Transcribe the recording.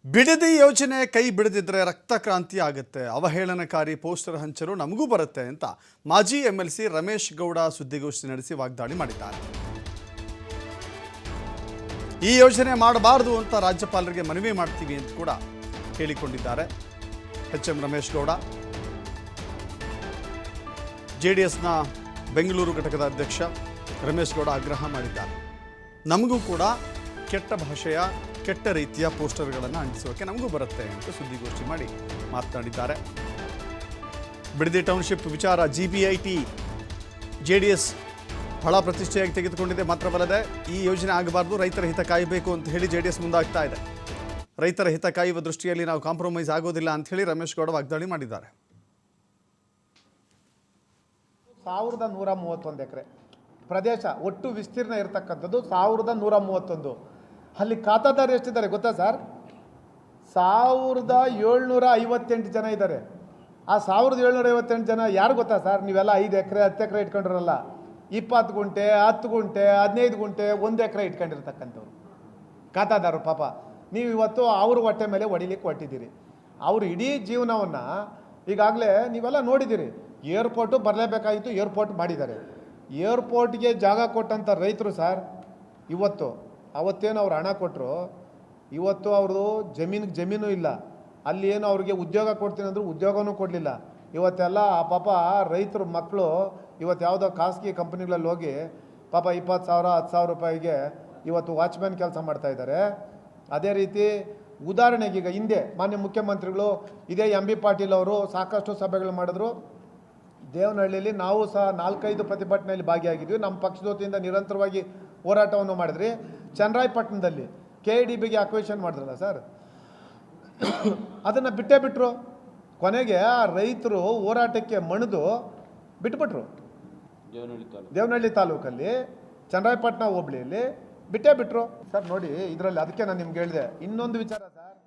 ಬಿಡದಿ ಯೋಜನೆ ಕೈ ಬಿಡದಿದ್ರೆ ರಕ್ತ ಕ್ರಾಂತಿ ಆಗುತ್ತೆ, ಅವಹೇಳನಕಾರಿ ಪೋಸ್ಟರ್ ಹಂಚಲು ನಮಗೂ ಬರುತ್ತೆ ಅಂತ ಮಾಜಿ ಎಂಎಲ್ಸಿ ರಮೇಶ್ ಗೌಡ ಸುದ್ದಿಗೋಷ್ಠಿ ನಡೆಸಿ ವಾಗ್ದಾಳಿ ಮಾಡಿದ್ದಾರೆ. ಈ ಯೋಜನೆ ಮಾಡಬಾರದು ಅಂತ ರಾಜ್ಯಪಾಲರಿಗೆ ಮನವಿ ಮಾಡ್ತೀವಿ ಅಂತ ಕೂಡ ಹೇಳಿಕೊಂಡಿದ್ದಾರೆ. ಎಚ್ಎಂ ರಮೇಶ್ ಗೌಡ ಜೆಡಿಎಸ್ನ ಬೆಂಗಳೂರು ಘಟಕದ ಅಧ್ಯಕ್ಷ ರಮೇಶ್ ಗೌಡ ಆಗ್ರಹ ಮಾಡಿದ್ದಾರೆ. ನಮಗೂ ಕೂಡ ಕೆಟ್ಟ ಭಾಷೆಯ ಕೆಟ್ಟ ರೀತಿಯ ಪೋಸ್ಟರ್ಗಳನ್ನು ಅಂಟಿಸೋಕೆ ನಮಗೂ ಬರುತ್ತೆ ಅಂತ ಸುದ್ದಿಗೋಷ್ಠಿ ಮಾಡಿ ಮಾತನಾಡಿದ್ದಾರೆ. ಬಿಡದಿ ಟೌನ್ಶಿಪ್ ವಿಚಾರ GBIT JDS ಬಹಳ ಪ್ರತಿಷ್ಠೆಯಾಗಿ ತೆಗೆದುಕೊಂಡಿದೆ. ಮಾತ್ರವಲ್ಲದೆ ಈ ಯೋಜನೆ ಆಗಬಾರ್ದು, ರೈತರ ಹಿತ ಕಾಯಬೇಕು ಅಂತ ಹೇಳಿ JDS ಮುಂದಾಗ್ತಾ ಇದೆ. ರೈತರ ಹಿತ ಕಾಯುವ ದೃಷ್ಟಿಯಲ್ಲಿ ನಾವು ಕಾಂಪ್ರಮೈಸ್ ಆಗೋದಿಲ್ಲ ಅಂತ ಹೇಳಿ ರಮೇಶ್ ಗೌಡ ವಾಗ್ದಾಳಿ ಮಾಡಿದ್ದಾರೆ. 1131 ಎಕರೆ ಪ್ರದೇಶ ಒಟ್ಟು ವಿಸ್ತೀರ್ಣ ಇರತಕ್ಕಂಥದ್ದು 1131. ಅಲ್ಲಿ ಖಾತಾದಾರರು ಎಷ್ಟಿದ್ದಾರೆ ಗೊತ್ತಾ ಸರ್? 1758 ಜನ ಇದ್ದಾರೆ. ಆ 1758 ಜನ ಯಾರು ಗೊತ್ತಾ ಸರ್? ನೀವೆಲ್ಲ 5 ಎಕರೆ 10 ಎಕರೆ ಇಟ್ಕೊಂಡಿರಲ್ಲ, 20 ಗುಂಟೆ 10 ಗುಂಟೆ 15 ಗುಂಟೆ 1 ಎಕರೆ ಇಟ್ಕೊಂಡಿರ್ತಕ್ಕಂಥವ್ರು ಖಾತಾದಾರರು. ಪಾಪ ನೀವು ಇವತ್ತು ಅವ್ರ ಹೊಟ್ಟೆ ಮೇಲೆ ಹೊಡಿಲಿಕ್ಕೆ ಹೊಟ್ಟಿದ್ದೀರಿ. ಅವರು ಇಡೀ ಜೀವನವನ್ನು ಈಗಾಗಲೇ ನೀವೆಲ್ಲ ನೋಡಿದ್ದೀರಿ. ಏರ್ಪೋರ್ಟು ಬರಲೇಬೇಕಾಗಿತ್ತು, ಏರ್ಪೋರ್ಟ್ ಮಾಡಿದ್ದಾರೆ. ಏರ್ಪೋರ್ಟ್ಗೆ ಜಾಗ ಕೊಟ್ಟಂಥ ರೈತರು ಸರ್ ಇವತ್ತು, ಅವತ್ತೇನು ಅವ್ರು ಹಣ ಕೊಟ್ಟರು, ಇವತ್ತು ಅವ್ರದ್ದು ಜಮೀನು ಇಲ್ಲ. ಅಲ್ಲಿ ಏನು ಅವ್ರಿಗೆ ಉದ್ಯೋಗ ಕೊಡ್ತೀನಿ ಅಂದರು, ಉದ್ಯೋಗನೂ ಕೊಡಲಿಲ್ಲ. ಇವತ್ತೆಲ್ಲ ಪಾಪ ರೈತರು ಮಕ್ಕಳು ಇವತ್ತು ಯಾವುದೋ ಖಾಸಗಿ ಕಂಪ್ನಿಗಳಲ್ಲಿ ಹೋಗಿ ಪಾಪ 20,000 10,000 ರೂಪಾಯಿಗೆ ಇವತ್ತು ವಾಚ್ಮ್ಯಾನ್ ಕೆಲಸ ಮಾಡ್ತಾಯಿದ್ದಾರೆ. ಅದೇ ರೀತಿ ಉದಾಹರಣೆಗೆ ಈಗ ಹಿಂದೆ ಮಾನ್ಯ ಮುಖ್ಯಮಂತ್ರಿಗಳು ಇದೇ MB ಪಾಟೀಲ್ ಅವರು ಸಾಕಷ್ಟು ಸಭೆಗಳು ಮಾಡಿದ್ರು. ದೇವನಹಳ್ಳಿಯಲ್ಲಿ ನಾವು ಸಹ 4-5 ಪ್ರತಿಭಟನೆಯಲ್ಲಿ ಭಾಗಿಯಾಗಿದ್ವಿ. ನಮ್ಮ ಪಕ್ಷದ ವತಿಯಿಂದ ನಿರಂತರವಾಗಿ ಹೋರಾಟವನ್ನು ಮಾಡಿದ್ರಿ. ಚನ್ನರಾಯಪಟ್ಟಣದಲ್ಲಿ KDBಗೆ ಅಕ್ವಿಷನ್ ಮಾಡಿದ್ರಲ್ಲ ಸರ್, ಅದನ್ನು ಬಿಟ್ಟೇ ಬಿಟ್ಟರು. ಕೊನೆಗೆ ಆ ರೈತರು ಹೋರಾಟಕ್ಕೆ ಮಣಿದು ಬಿಟ್ಬಿಟ್ರು. ದೇವನಹಳ್ಳಿ ತಾಲೂಕಲ್ಲಿ ಚನ್ನರಾಯಪಟ್ಟಣ ಹೋಬಳಿಯಲ್ಲಿ ಬಿಟ್ಟೇ ಬಿಟ್ಟರು ಸರ್. ನೋಡಿ ಇದರಲ್ಲಿ ಅದಕ್ಕೆ ನಾನು ನಿಮ್ಗೆ ಹೇಳಿದೆ ಇನ್ನೊಂದು ವಿಚಾರ ಸರ್.